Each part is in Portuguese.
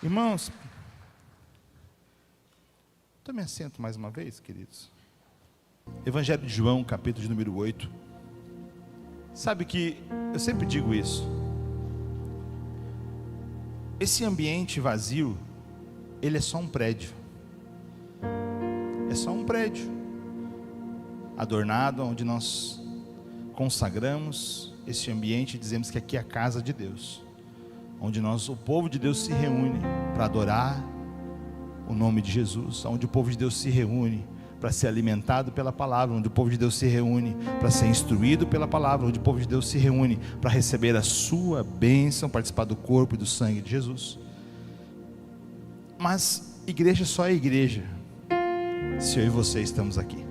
Irmãos, tome assento mais uma vez, queridos. Evangelho de João, capítulo de número 8. Sabe que eu sempre digo isso. Esse ambiente vazio, ele é só um prédio. É só um prédio adornado, onde nós consagramos esse ambiente e dizemos que aqui é a casa de Deus, onde o povo de Deus se reúne para adorar o nome de Jesus, onde o povo de Deus se reúne para ser alimentado pela palavra, onde o povo de Deus se reúne para ser instruído pela palavra, onde o povo de Deus se reúne para receber a sua bênção, participar do corpo e do sangue de Jesus. Mas igreja só é igreja se eu e você estamos aqui.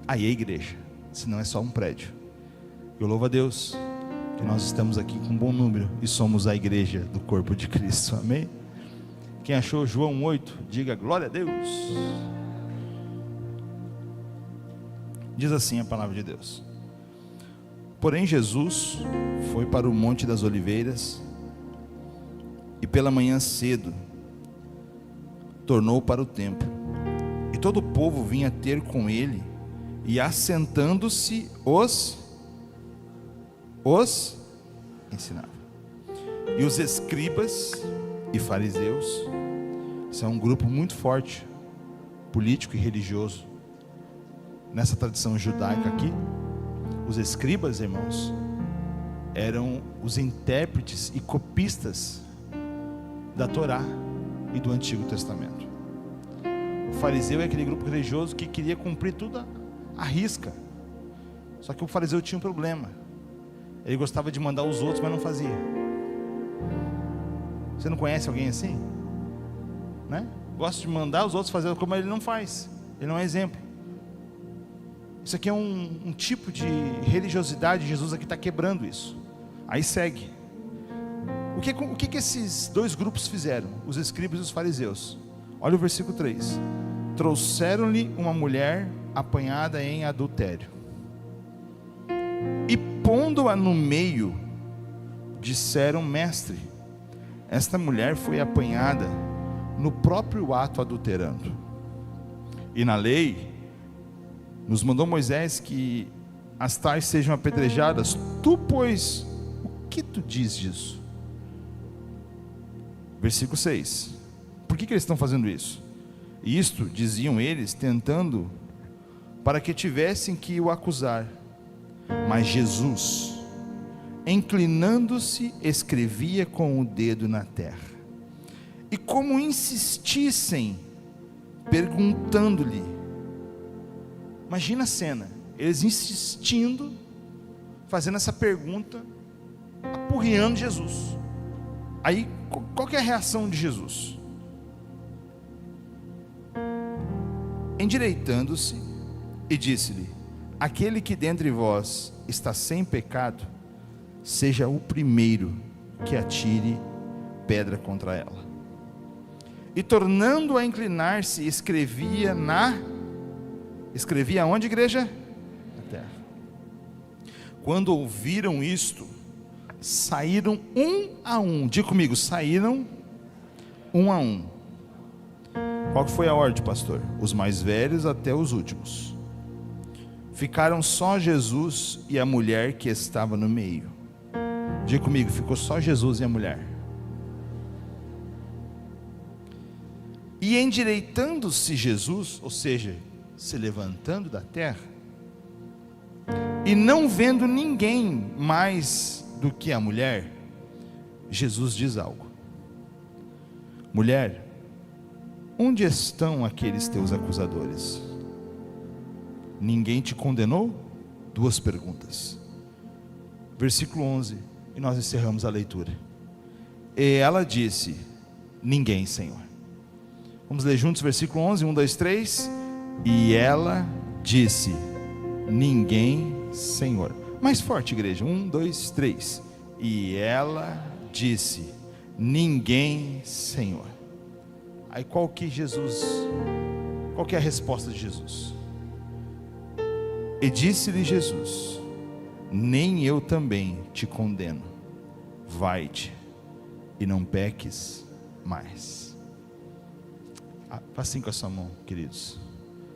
Aí é igreja, senão é só um prédio. Eu louvo a Deus que nós estamos aqui com um bom número e somos a igreja do corpo de Cristo, amém? Quem achou João 8, diga glória a Deus. Diz assim a palavra de Deus: porém Jesus foi para o Monte das Oliveiras, e pela manhã cedo tornou para o templo, e todo o povo vinha ter com ele, e assentando-se os ensinava. E os escribas e fariseus, isso é um grupo muito forte, político e religioso, nessa tradição judaica aqui. Os escribas, irmãos, eram os intérpretes e copistas da Torá e do Antigo Testamento. O fariseu é aquele grupo religioso que queria cumprir tudo à risca. Só que o fariseu tinha um problema: ele gostava de mandar os outros, mas não fazia. Você não conhece alguém assim? Né? Gosta de mandar os outros fazer como ele não faz. Ele não é exemplo. Isso aqui é um tipo de religiosidade. Jesus aqui está quebrando isso. Aí segue. O que esses dois grupos fizeram? Os escribas e os fariseus. Olha o versículo 3. Trouxeram-lhe uma mulher apanhada em adultério, e pondo-a no meio, disseram: mestre, esta mulher foi apanhada no próprio ato adulterando. E na lei nos mandou Moisés que as tais sejam apedrejadas. Tu, pois, o que tu diz disso? Versículo 6. Por que eles estão fazendo isso? Isto diziam eles, tentando, para que tivessem que o acusar. Mas Jesus, inclinando-se, escrevia com o dedo na terra. E como insistissem, perguntando-lhe, imagina a cena, eles insistindo, fazendo essa pergunta, apurreando Jesus. Aí, qual que é a reação de Jesus? Endireitando-se, e disse-lhe: aquele que dentre vós está sem pecado, seja o primeiro que atire pedra contra ela. E tornando a inclinar-se, escrevia onde, igreja? Na terra. Quando ouviram isto, saíram um a um. Diga comigo, saíram um a um. Qual que foi a ordem, pastor? Os mais velhos até os últimos. Ficaram só Jesus e a mulher que estava no meio. Diga comigo, ficou só Jesus e a mulher. E endireitando-se Jesus, ou seja, se levantando da terra, e não vendo ninguém mais do que a mulher, Jesus diz algo: mulher, onde estão aqueles teus acusadores? Ninguém te condenou? Duas perguntas. Versículo 11, e nós encerramos a leitura. E ela disse: ninguém, Senhor. Vamos ler juntos versículo 11, 1, 2, 3. E ela disse: ninguém, Senhor. Mais forte, igreja, 1, 2, 3. E ela disse: ninguém, Senhor. Aí qual que é a resposta de Jesus? E disse-lhe Jesus: nem eu também te condeno, vai-te e não peques mais. Faça assim com a sua mão, queridos.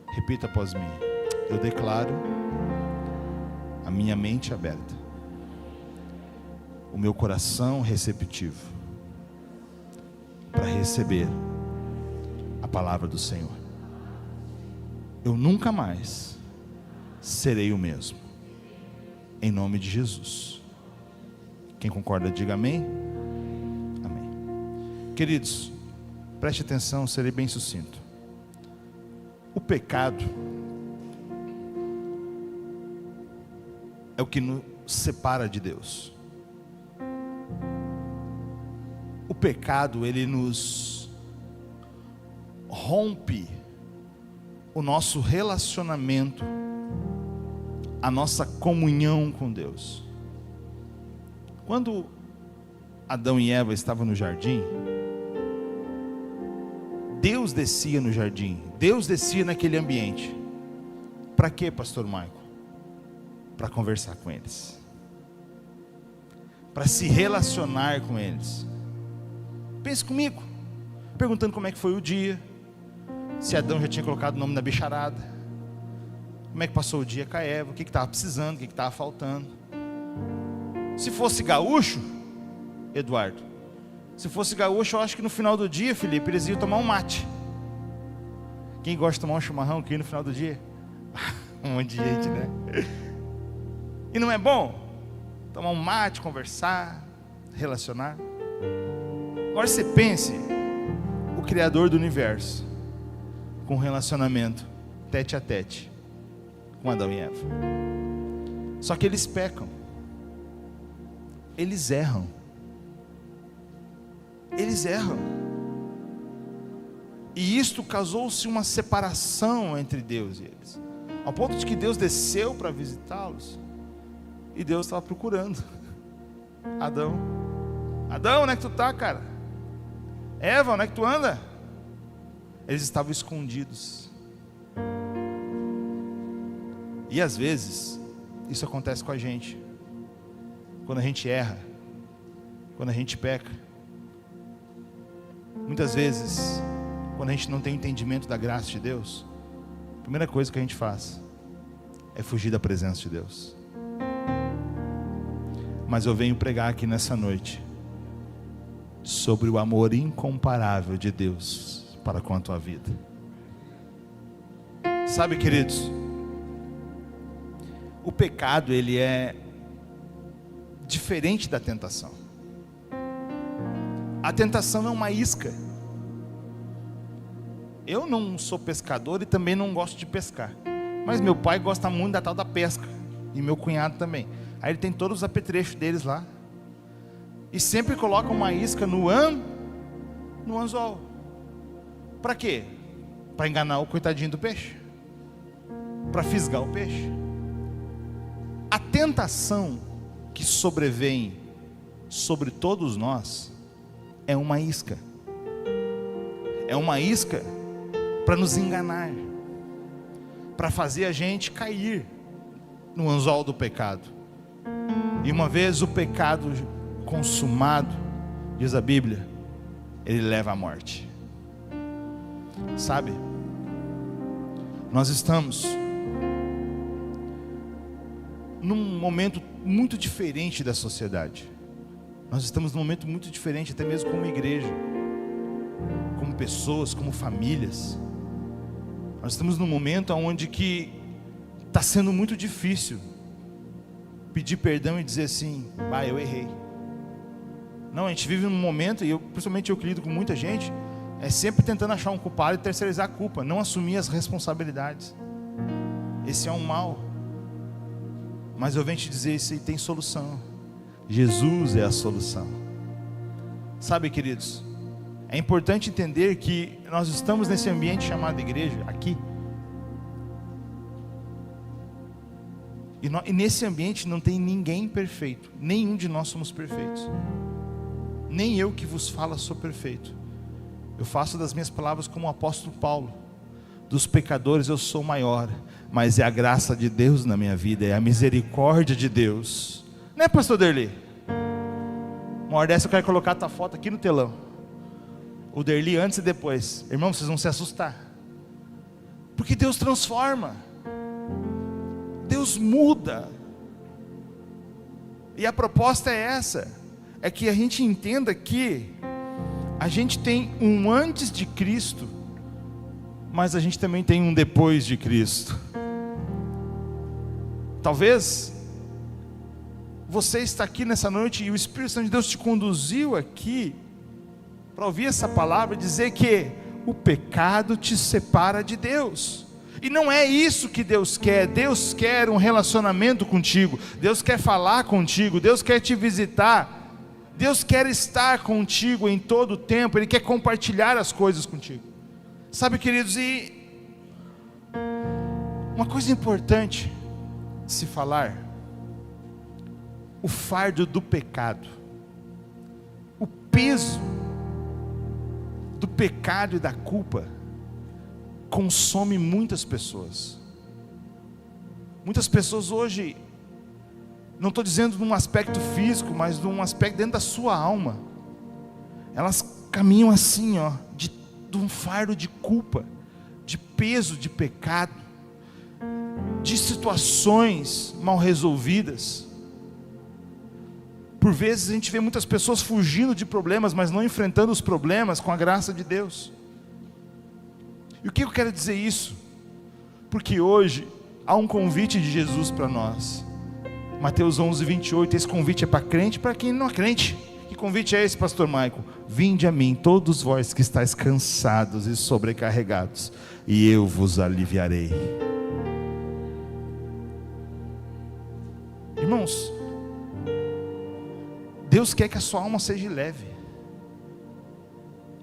Repita após mim. Eu declaro a minha mente aberta, o meu coração receptivo para receber a palavra do Senhor. Eu nunca mais serei o mesmo, em nome de Jesus. Quem concorda, diga amém. Amém. Queridos, preste atenção, serei bem sucinto. O pecado é o que nos separa de Deus. O pecado, ele nos rompe o nosso relacionamento, a nossa comunhão com Deus. Quando Adão e Eva estavam no jardim, Deus descia no jardim, Deus descia naquele ambiente. Para quê, pastor Michael? Para conversar com eles, para se relacionar com eles. Pense comigo, perguntando como é que foi o dia, se Adão já tinha colocado o nome na bicharada, como é que passou o dia com a Eva, o que estava precisando, o que estava faltando. Se fosse gaúcho, Eduardo, se fosse gaúcho, eu acho que no final do dia, Felipe, eles iam tomar um mate. Quem gosta de tomar um chimarrão aqui no final do dia? Um monte de gente, né? E não é bom? Tomar um mate, conversar, relacionar. Agora você pense, o Criador do universo, com um relacionamento tete a tete com Adão e Eva. Só que eles pecam, eles erram, e isto causou-se uma separação entre Deus e eles, ao ponto de que Deus desceu para visitá-los, e Deus estava procurando Adão. Adão, onde é que tu está, cara? Eva, onde é que tu anda? Eles estavam escondidos. E às vezes isso acontece com a gente, quando a gente erra, quando a gente peca. Muitas vezes, quando a gente não tem entendimento da graça de Deus, a primeira coisa que a gente faz é fugir da presença de Deus. Mas eu venho pregar aqui nessa noite sobre o amor incomparável de Deus para com a tua vida. Sabe, queridos, o pecado, ele é diferente da tentação. A tentação é uma isca. Eu não sou pescador e também não gosto de pescar, mas meu pai gosta muito da tal da pesca, e meu cunhado também. Aí ele tem todos os apetrechos deles lá, e sempre coloca uma isca no anzol. Para quê? Para enganar o coitadinho do peixe, para fisgar o peixe. A tentação que sobrevém sobre todos nós é uma isca. É uma isca para nos enganar, para fazer a gente cair no anzol do pecado. E uma vez o pecado consumado, diz a Bíblia, ele leva à morte. Sabe, nós estamos num momento muito diferente da sociedade. Nós estamos num momento muito diferente, até mesmo como igreja, como pessoas, como famílias. Nós estamos num momento onde que está sendo muito difícil pedir perdão e dizer assim: eu errei. Não, a gente vive num momento, e principalmente eu que lido com muita gente, é sempre tentando achar um culpado e terceirizar a culpa, não assumir as responsabilidades. Esse é um mal. Mas eu venho te dizer, isso aí tem solução. Jesus é a solução. Sabe, queridos, é importante entender que nós estamos nesse ambiente chamado igreja, aqui. E nesse ambiente não tem ninguém perfeito. Nenhum de nós somos perfeitos. Nem eu que vos falo sou perfeito. Eu faço das minhas palavras como o apóstolo Paulo: dos pecadores eu sou maior, mas é a graça de Deus na minha vida, é a misericórdia de Deus. Não é, pastor Derli? Uma hora dessa eu quero colocar a tua foto aqui no telão. O Derli antes e depois. Irmão, vocês vão se assustar. Porque Deus transforma. Deus muda. E a proposta é essa. É que a gente entenda que a gente tem um antes de Cristo, mas a gente também tem um depois de Cristo. Talvez você está aqui nessa noite e o Espírito Santo de Deus te conduziu aqui para ouvir essa palavra e dizer que o pecado te separa de Deus. E não é isso que Deus quer. Deus quer um relacionamento contigo. Deus quer falar contigo. Deus quer te visitar. Deus quer estar contigo em todo o tempo. Ele quer compartilhar as coisas contigo. Sabe, queridos, e uma coisa importante de se falar: o fardo do pecado, o peso do pecado e da culpa consome muitas pessoas. Muitas pessoas hoje, não estou dizendo num aspecto físico, mas num aspecto dentro da sua alma, elas caminham assim, de um fardo de culpa, de peso de pecado, de situações mal resolvidas. Por vezes a gente vê muitas pessoas fugindo de problemas, mas não enfrentando os problemas com a graça de Deus. E o que eu quero dizer isso? Porque hoje há um convite de Jesus para nós. Mateus 11:28, esse convite é para crente e para quem não é crente. Que convite é esse, pastor Michael? Vinde a mim, todos vós que estáis cansados e sobrecarregados, e eu vos aliviarei. Irmãos, Deus quer que a sua alma seja leve.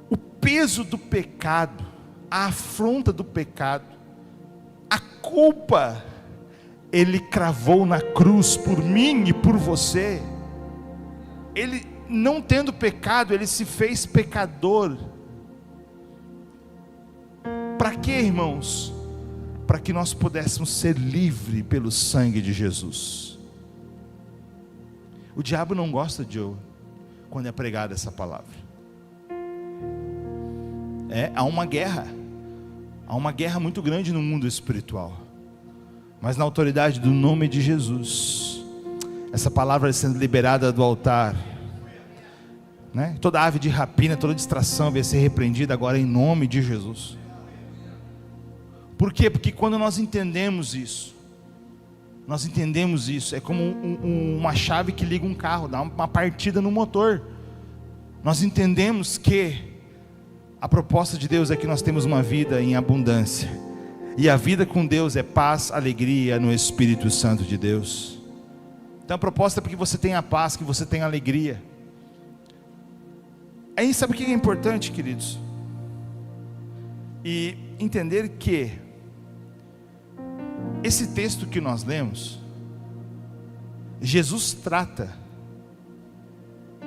O peso do pecado, a afronta do pecado, a culpa, Ele cravou na cruz por mim e por você. Ele, não tendo pecado, Ele se fez pecador. Para quê, irmãos? Para que nós pudéssemos ser livres pelo sangue de Jesus. O diabo não gosta de ouvir quando é pregada essa palavra. Há uma guerra muito grande no mundo espiritual, mas na autoridade do nome de Jesus, essa palavra sendo liberada do altar, toda ave de rapina, toda distração vai ser repreendida agora em nome de Jesus. Por quê? Porque quando nós entendemos isso, é como uma chave que liga um carro, dá uma partida no motor. Nós entendemos que a proposta de Deus é que nós temos uma vida em abundância, e a vida com Deus é paz, alegria no Espírito Santo de Deus. Então a proposta é para que você tenha paz, que você tenha alegria. Aí sabe o que é importante, queridos? E entender que esse texto que nós lemos, Jesus trata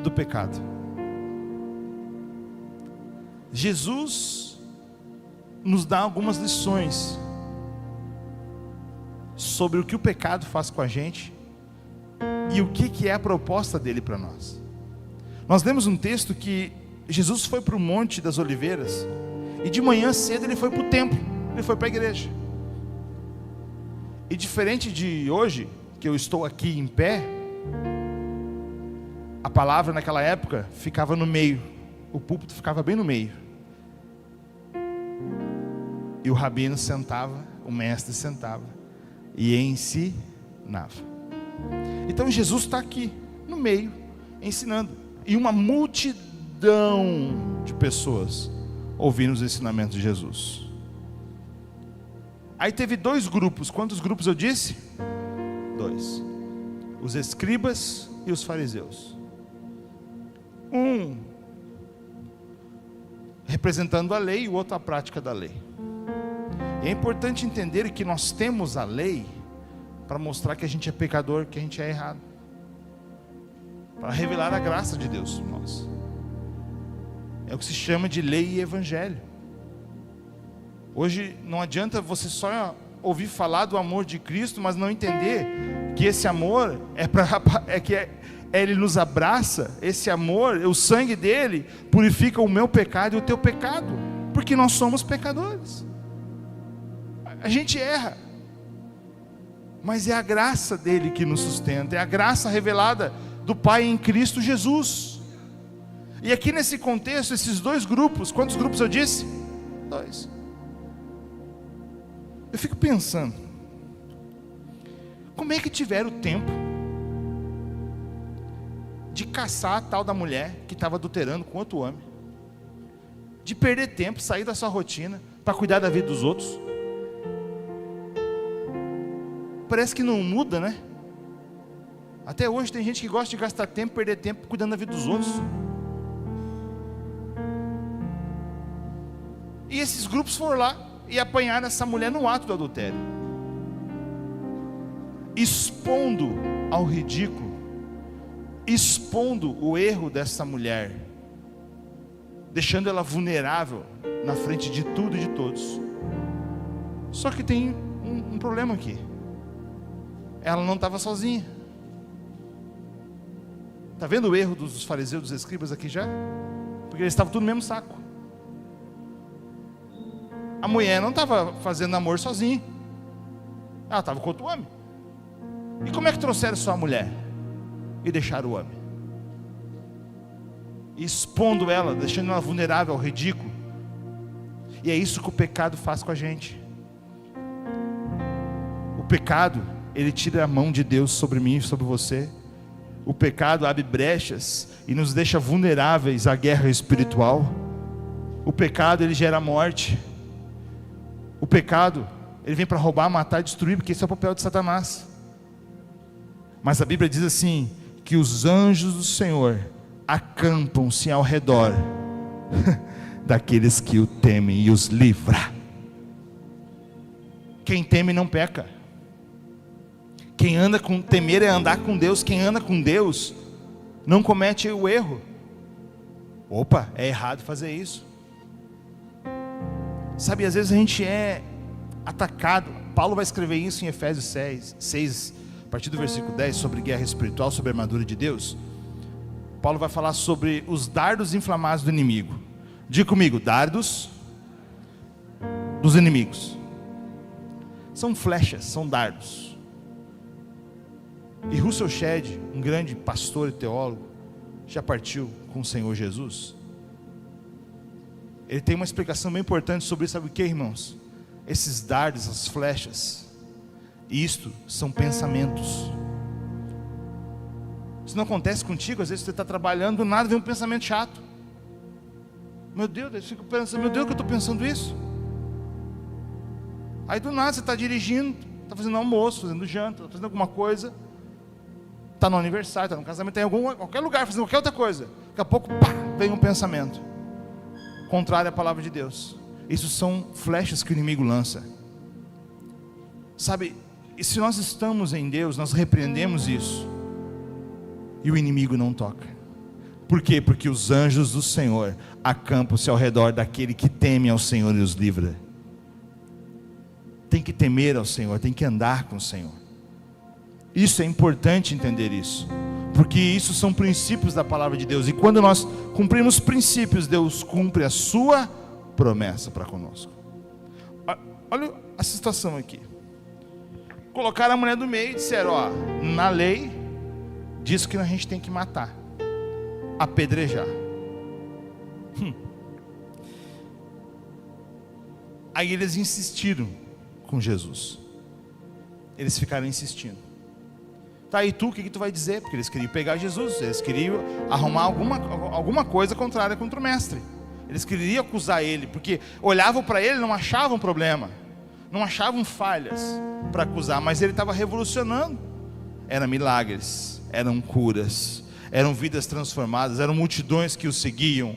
do pecado. Jesus nos dá algumas lições sobre o que o pecado faz com a gente e o que é a proposta dele para nós. Nós lemos um texto que Jesus foi para o Monte das Oliveiras e de manhã cedo ele foi para o templo, ele foi para a igreja. E diferente de hoje, que eu estou aqui em pé, a palavra naquela época ficava no meio, o púlpito ficava bem no meio, e o rabino sentava, o mestre sentava e ensinava. Então Jesus está aqui no meio ensinando, e uma multidão de pessoas ouvindo os ensinamentos de Jesus. Aí teve dois grupos. Quantos grupos eu disse? 2. Os escribas e os fariseus. Um representando a lei e o outro a prática da lei. E é importante entender que nós temos a lei para mostrar que a gente é pecador, que a gente é errado, para revelar a graça de Deus em nós. É o que se chama de lei e evangelho. Hoje não adianta você só ouvir falar do amor de Cristo, mas não entender que esse amor Ele nos abraça, esse amor, o sangue dele purifica o meu pecado e o teu pecado, porque nós somos pecadores. A gente erra, mas é a graça dele que nos sustenta, é a graça revelada do Pai em Cristo Jesus. E aqui nesse contexto, esses dois grupos, quantos grupos eu disse? 2. Eu fico pensando, como é que tiveram tempo de caçar a tal da mulher que estava adulterando com outro homem, de perder tempo, sair da sua rotina para cuidar da vida dos outros? Parece que não muda, né? Até hoje tem gente que gosta de gastar tempo, perder tempo cuidando da vida dos outros. E esses grupos foram lá e apanharam essa mulher no ato do adultério, expondo ao ridículo, expondo o erro dessa mulher, deixando ela vulnerável na frente de tudo e de todos. Só que tem um problema aqui. Ela não estava sozinha. Está vendo o erro dos fariseus, dos escribas aqui já? Porque eles estavam tudo no mesmo saco. A mulher não estava fazendo amor sozinha, ela estava com outro homem. E como é que trouxeram só a mulher e deixaram o homem? Expondo ela, deixando ela vulnerável ao ridículo. E é isso que o pecado faz com a gente. O pecado, ele tira a mão de Deus sobre mim e sobre você. O pecado abre brechas e nos deixa vulneráveis à guerra espiritual. O pecado, ele gera morte. O pecado, ele vem para roubar, matar e destruir, porque esse é o papel de Satanás. Mas a Bíblia diz assim, que os anjos do Senhor acampam-se ao redor daqueles que o temem e os livra. Quem teme não peca. Quem anda com temer é andar com Deus. Quem anda com Deus não comete o erro. Opa, é errado fazer isso. Sabe, às vezes a gente é atacado. Paulo vai escrever isso em Efésios 6, a partir do versículo 10, sobre guerra espiritual, sobre a armadura de Deus. Paulo vai falar sobre os dardos inflamados do inimigo. Diga comigo, dardos dos inimigos. São flechas, são dardos. E Russell Shedd, um grande pastor e teólogo, já partiu com o Senhor Jesus. Ele tem uma explicação bem importante sobre isso. Sabe o que, irmãos? Esses dardos, as flechas, isto são pensamentos. Isso não acontece contigo? Às vezes você está trabalhando, do nada vem um pensamento chato. Meu Deus, eu fico pensando, meu Deus, que eu estou pensando isso? Aí do nada você está dirigindo, está fazendo almoço, fazendo janta, está fazendo alguma coisa, está no aniversário, está no casamento, está em qualquer lugar, fazendo qualquer outra coisa. Daqui a pouco, pá, vem um pensamento contrário à palavra de Deus. Isso são flechas que o inimigo lança. Sabe, e se nós estamos em Deus, nós repreendemos isso, e o inimigo não toca. Por quê? Porque os anjos do Senhor acampam-se ao redor daquele que teme ao Senhor e os livra. Tem que temer ao Senhor, tem que andar com o Senhor. Isso é importante entender isso, porque isso são princípios da palavra de Deus, e quando nós cumprimos princípios, Deus cumpre a sua promessa para conosco. Olha a situação aqui. Colocaram a mulher do meio e disseram, ó, na lei diz que a gente tem que matar, apedrejar. Aí eles insistiram com Jesus. Eles ficaram insistindo. Tá, e tu, o que tu vai dizer? Porque eles queriam pegar Jesus, eles queriam arrumar alguma coisa contrária contra o mestre. Eles queriam acusar ele, porque olhavam para ele e não achavam problema, não achavam falhas para acusar, mas ele estava revolucionando. Eram milagres, eram curas, eram vidas transformadas, eram multidões que o seguiam,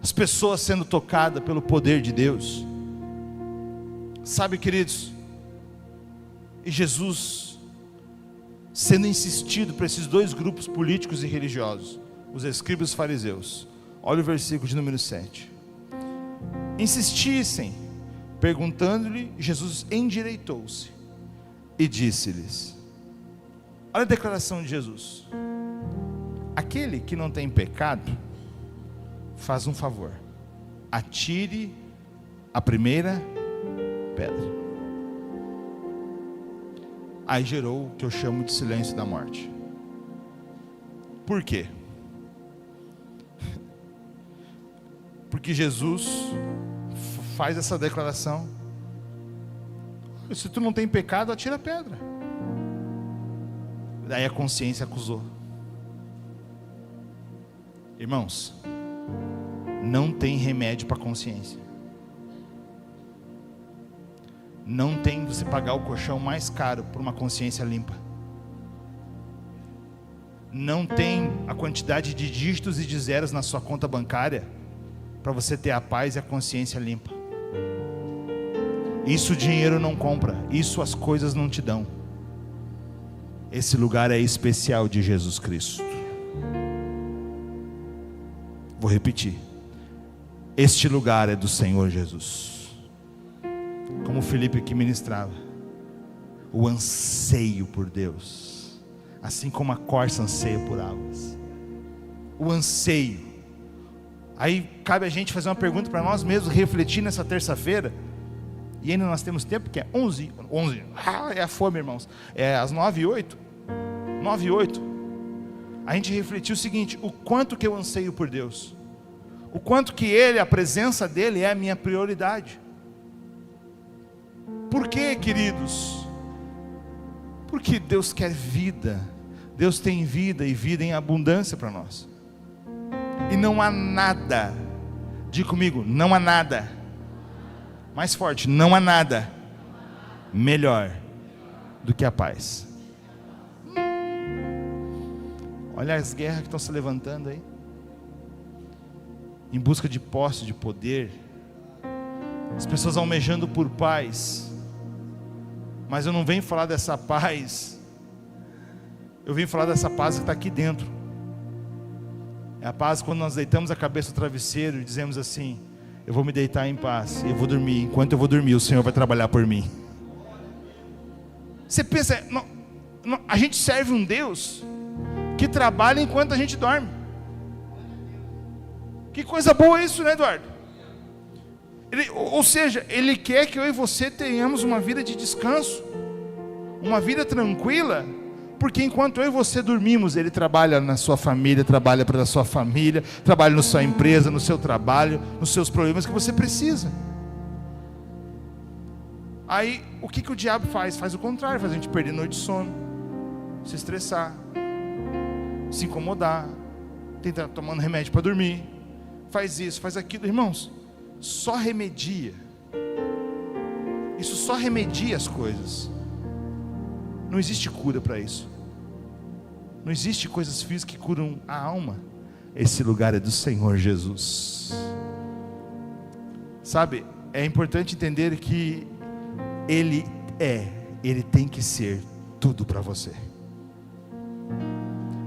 as pessoas sendo tocadas pelo poder de Deus. Sabe, queridos, e Jesus sendo insistido para esses dois grupos políticos e religiosos, os escribas e os fariseus. Olha o versículo de número 7. Insistissem, perguntando-lhe, Jesus endireitou-se e disse-lhes: Olha a declaração de Jesus: aquele que não tem pecado, faz um favor, atire a primeira pedra. Aí gerou o que eu chamo de silêncio da morte. Por quê? Porque Jesus faz essa declaração: se tu não tem pecado, atira a pedra. Daí a consciência acusou. Irmãos, não tem remédio para a consciência. Não tem você pagar o colchão mais caro por uma consciência limpa. Não tem a quantidade de dígitos e de zeros na sua conta bancária para você ter a paz e a consciência limpa. Isso o dinheiro não compra, isso as coisas não te dão. Esse lugar é especial de Jesus Cristo. Vou repetir: este lugar é do Senhor Jesus. Como o Felipe aqui ministrava, o anseio por Deus, assim como a corça anseia por águas. O anseio. Aí cabe a gente fazer uma pergunta para nós mesmos, refletir nessa terça-feira. E ainda nós temos tempo, que é 11, é a fome, irmãos. É às 9h08. A gente refletiu o seguinte: o quanto que eu anseio por Deus, o quanto que Ele, a presença dEle é a minha prioridade. Por quê, queridos? Porque Deus quer vida. Deus tem vida e vida em abundância para nós. E não há nada, diga comigo, não há nada, mais forte, não há nada melhor do que a paz. Olha as guerras que estão se levantando aí, em busca de posse, de poder, as pessoas almejando por paz. Mas eu não venho falar dessa paz, eu venho falar dessa paz que está aqui dentro. É a paz quando nós deitamos a cabeça no travesseiro e dizemos assim: eu vou me deitar em paz, eu vou dormir. Enquanto eu vou dormir, o Senhor vai trabalhar por mim. Você pensa, a gente serve um Deus que trabalha enquanto a gente dorme. Que coisa boa isso, né, Eduardo? Ou seja, Ele quer que eu e você tenhamos uma vida de descanso, uma vida tranquila, porque enquanto eu e você dormimos, Ele trabalha na sua família, trabalha para a sua família, trabalha na sua empresa, no seu trabalho, nos seus problemas que você precisa. Aí, o que o diabo faz? Faz o contrário, faz a gente perder noite de sono, se estressar, se incomodar, tentar tomando remédio para dormir, faz isso, faz aquilo. Irmãos, só remedia, isso só remedia as coisas. Não existe cura para isso. Não existe coisas físicas que curam a alma. Esse lugar é do Senhor Jesus. Sabe, é importante entender que Ele tem que ser tudo para você.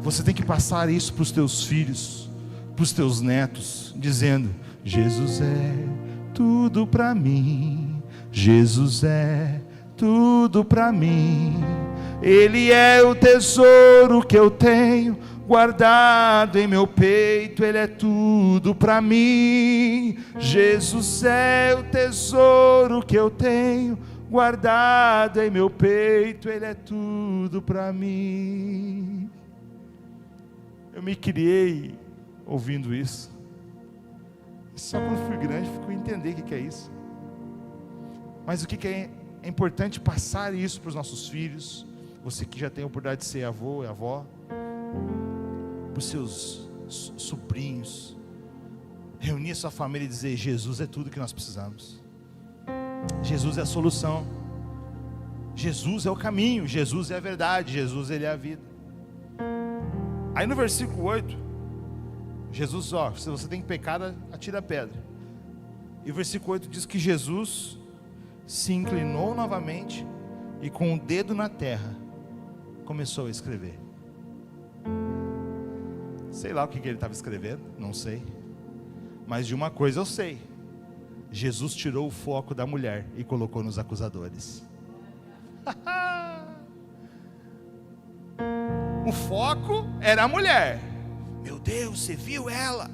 Você tem que passar isso para os teus filhos, para os teus netos, dizendo: Jesus é tudo para mim, Jesus é tudo para mim. Ele é o tesouro que eu tenho guardado em meu peito, Ele é tudo para mim. Jesus é o tesouro que eu tenho guardado em meu peito, Ele é tudo para mim. Eu me criei ouvindo isso. Só quando fui grande fui entender o que é isso. Mas o que é importante passar isso para os nossos filhos. Você que já tem a oportunidade de ser avô e avó, para os seus sobrinhos, reunir a sua família e dizer: Jesus é tudo que nós precisamos, Jesus é a solução, Jesus é o caminho, Jesus é a verdade, Jesus Ele é a vida. Aí no versículo 8, Jesus, se você tem pecado, atira a pedra. E o versículo 8 diz que Jesus se inclinou novamente e com o dedo na terra começou a escrever. Sei lá o que ele estava escrevendo, não sei, mas de uma coisa eu sei: Jesus tirou o foco da mulher e colocou nos acusadores. O foco era a mulher. Meu Deus, você viu ela?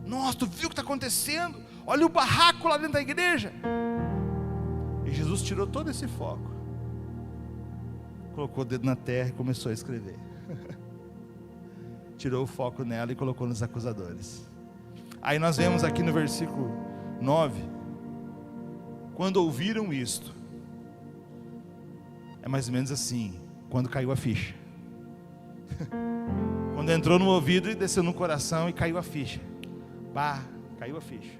Nossa, tu viu o que está acontecendo? Olha o barraco lá dentro da igreja. E Jesus tirou todo esse foco, colocou o dedo na terra e começou a escrever. Tirou o foco nela e colocou nos acusadores. Aí nós vemos aqui no versículo 9: quando ouviram isto, é mais ou menos assim, quando caiu a ficha. Quando entrou no ouvido e desceu no coração e caiu a ficha. Pá, caiu a ficha.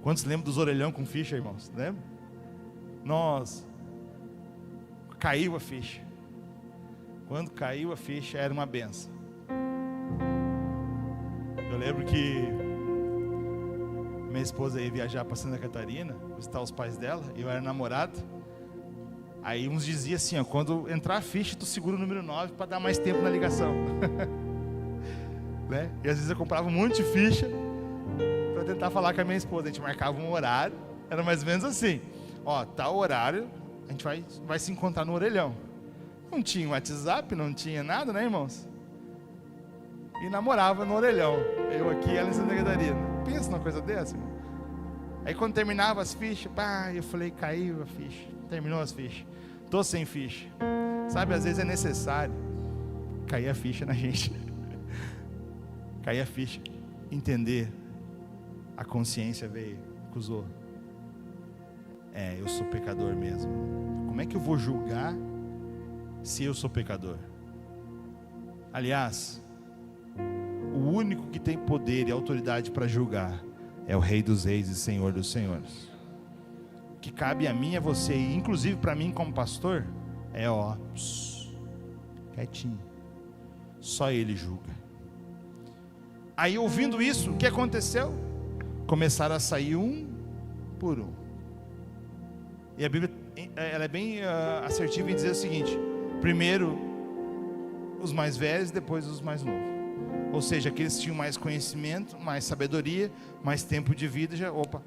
Quantos lembram dos orelhão com ficha, irmãos? Lembra? Nossa, caiu a ficha. Quando caiu a ficha, era uma benção. Eu lembro que minha esposa ia viajar para Santa Catarina, visitar os pais dela, eu era namorado. Aí uns diziam assim, ó, quando entrar a ficha, tu segura o número 9 para dar mais tempo na ligação. Né? E às vezes eu comprava um monte de ficha para tentar falar com a minha esposa. A gente marcava um horário, era mais ou menos assim: ó, tal horário, a gente vai se encontrar no orelhão. Não tinha WhatsApp, não tinha nada, né, irmãos? E namorava no orelhão. Eu aqui, ela em Santa Catarina. Pensa numa coisa dessa, irmão. Aí quando terminava as fichas, pá, eu falei, caiu a ficha. Terminou as fichas. Tô sem ficha. Sabe, às vezes é necessário cair a ficha na gente. Cair a ficha. Entender. A consciência veio, acusou. Eu sou pecador mesmo. Como é que eu vou julgar se eu sou pecador? Aliás, o único que tem poder e autoridade para julgar é o Rei dos Reis e Senhor dos Senhores. O que cabe a mim e a você, e inclusive para mim como pastor, é quietinho. Só Ele julga. Aí, ouvindo isso, o que aconteceu? Começaram a sair um por um. E a Bíblia, ela é bem assertiva em dizer o seguinte: primeiro os mais velhos, depois os mais novos. Ou seja, aqueles que tinham mais conhecimento, mais sabedoria, mais tempo de vida,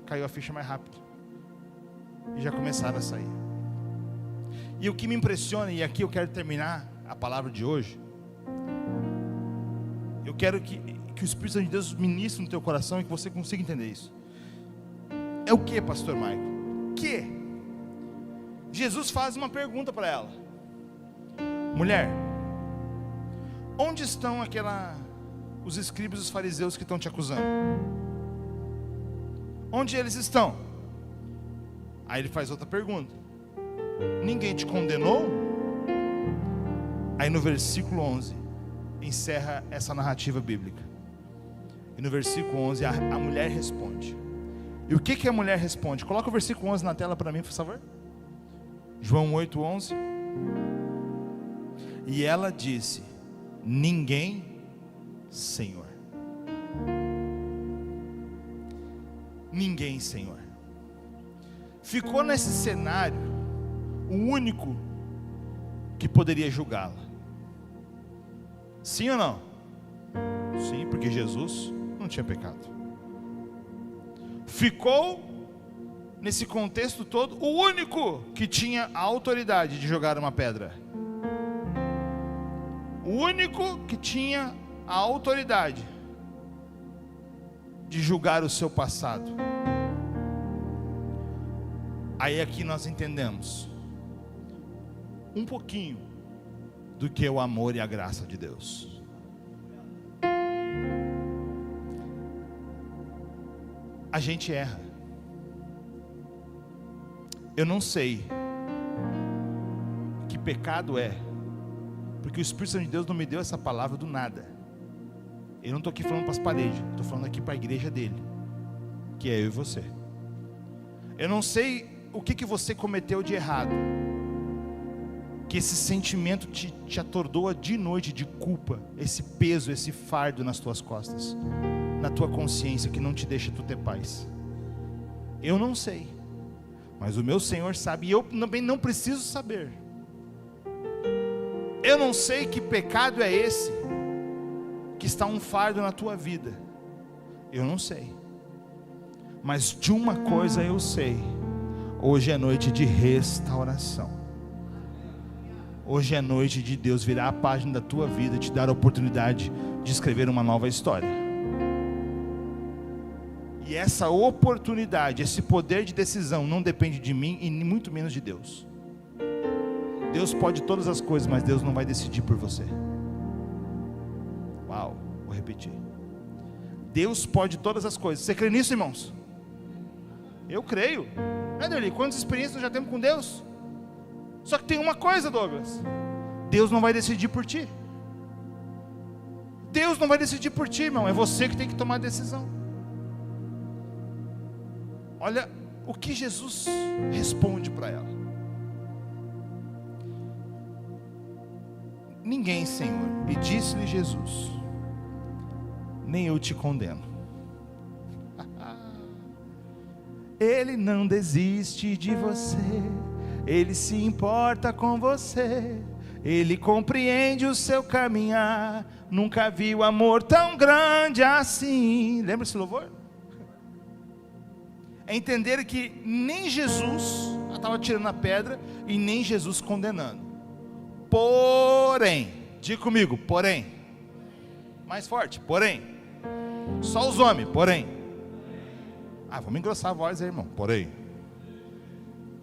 caiu a ficha mais rápido. E já começaram a sair. E o que me impressiona, e aqui eu quero terminar a palavra de hoje, eu quero que o Espírito Santo de Deus ministre no teu coração e que você consiga entender isso. É o que, pastor Michael? Que? Jesus faz uma pergunta para ela: mulher, onde estão os escribas e os fariseus que estão te acusando? Onde eles estão? Aí ele faz outra pergunta: ninguém te condenou? Aí no versículo 11 encerra essa narrativa bíblica. E no versículo 11 a mulher responde. E o que a mulher responde? Coloca o versículo 11 na tela para mim, por favor. João 8:11. E ela disse: ninguém, Senhor. Ninguém, Senhor. Ficou nesse cenário o único que poderia julgá-la. Sim ou não? Sim, porque Jesus não tinha pecado. Ficou nesse contexto todo o único que tinha a autoridade de jogar uma pedra. O único que tinha a autoridade de julgar o seu passado. Aí aqui nós entendemos um pouquinho do que é o amor e a graça de Deus. A gente erra. Eu não sei que pecado é, porque o Espírito Santo de Deus não me deu essa palavra do nada. Eu não estou aqui falando para as paredes, estou falando aqui para a igreja dele, que é eu e você. Eu não sei o que você cometeu de errado, que esse sentimento te atordoa de noite de culpa, esse peso, esse fardo nas tuas costas, na tua consciência, que não te deixa tu ter paz. Eu não sei, mas o meu Senhor sabe, e eu também não preciso saber. Eu não sei que pecado é esse que está um fardo na tua vida. Eu não sei, mas de uma coisa eu sei: hoje é noite de restauração. Hoje é noite de Deus virar a página da tua vida, te dar a oportunidade de escrever uma nova história. E essa oportunidade, esse poder de decisão não depende de mim e muito menos de Deus. Deus pode todas as coisas, mas Deus não vai decidir por você. Uau, vou repetir. Deus pode todas as coisas. Você crê nisso, irmãos? Eu creio. Ederly, quantas experiências nós já temos com Deus? Só que tem uma coisa, Douglas: Deus não vai decidir por ti. Deus não vai decidir por ti, irmão. É você que tem que tomar a decisão. Olha o que Jesus responde para ela: ninguém, Senhor. E disse-lhe Jesus: nem eu te condeno. Ele não desiste de você, Ele se importa com você, Ele compreende o seu caminhar, nunca viu amor tão grande assim. Lembra esse louvor? É entender que nem Jesus estava tirando a pedra e nem Jesus condenando. Porém, diga comigo, porém, mais forte, porém, só os homens, porém. Vamos engrossar a voz aí, irmão, porém.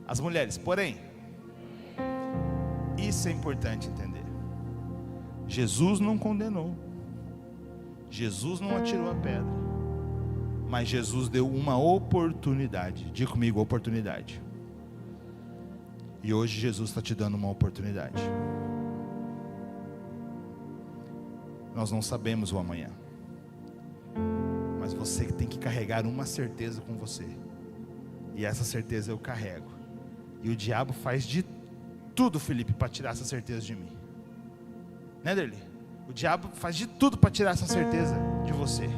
As mulheres, porém. Isso é importante entender. Jesus não condenou, Jesus não atirou a pedra, mas Jesus deu uma oportunidade. Diga comigo, oportunidade. E hoje Jesus está te dando uma oportunidade. Nós não sabemos o amanhã, mas você tem que carregar uma certeza com você, e essa certeza eu carrego. E o diabo faz de tudo, Felipe, para tirar essa certeza de mim, né, Derli? O diabo faz de tudo para tirar essa certeza de você.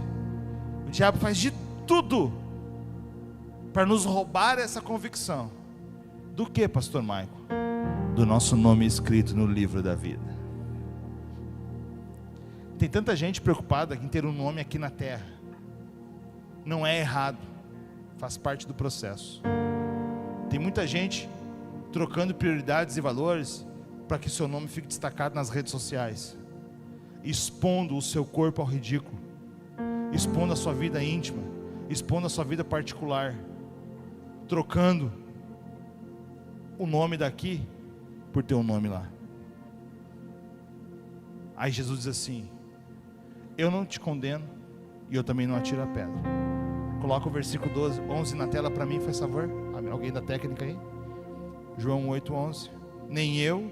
O diabo faz de tudo para nos roubar essa convicção. Do que, pastor Michael? Do nosso nome escrito no livro da vida. Tem tanta gente preocupada em ter um nome aqui na terra. Não é errado, faz parte do processo. Tem muita gente trocando prioridades e valores para que seu nome fique destacado nas redes sociais, expondo o seu corpo ao ridículo, expondo a sua vida íntima, expondo a sua vida particular, trocando o nome daqui por ter um nome lá. Aí Jesus diz assim: eu não te condeno e eu também não atiro a pedra. Coloca o versículo 11 na tela para mim, faz favor. Alguém da técnica aí? João 8:11. Nem eu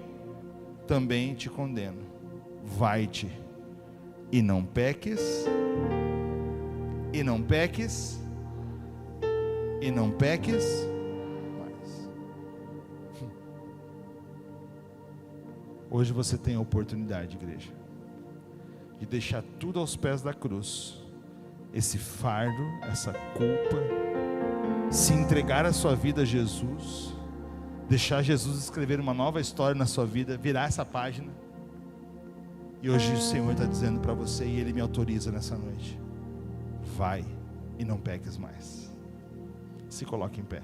também te condeno. Vai-te e não peques, e não peques, e não peques mais. Hoje você tem a oportunidade, igreja, de deixar tudo aos pés da cruz. Esse fardo, essa culpa, se entregar a sua vida a Jesus, deixar Jesus escrever uma nova história na sua vida, virar essa página. E hoje o Senhor está dizendo para você, e Ele me autoriza nessa noite: vai e não peques mais. Se coloque em pé.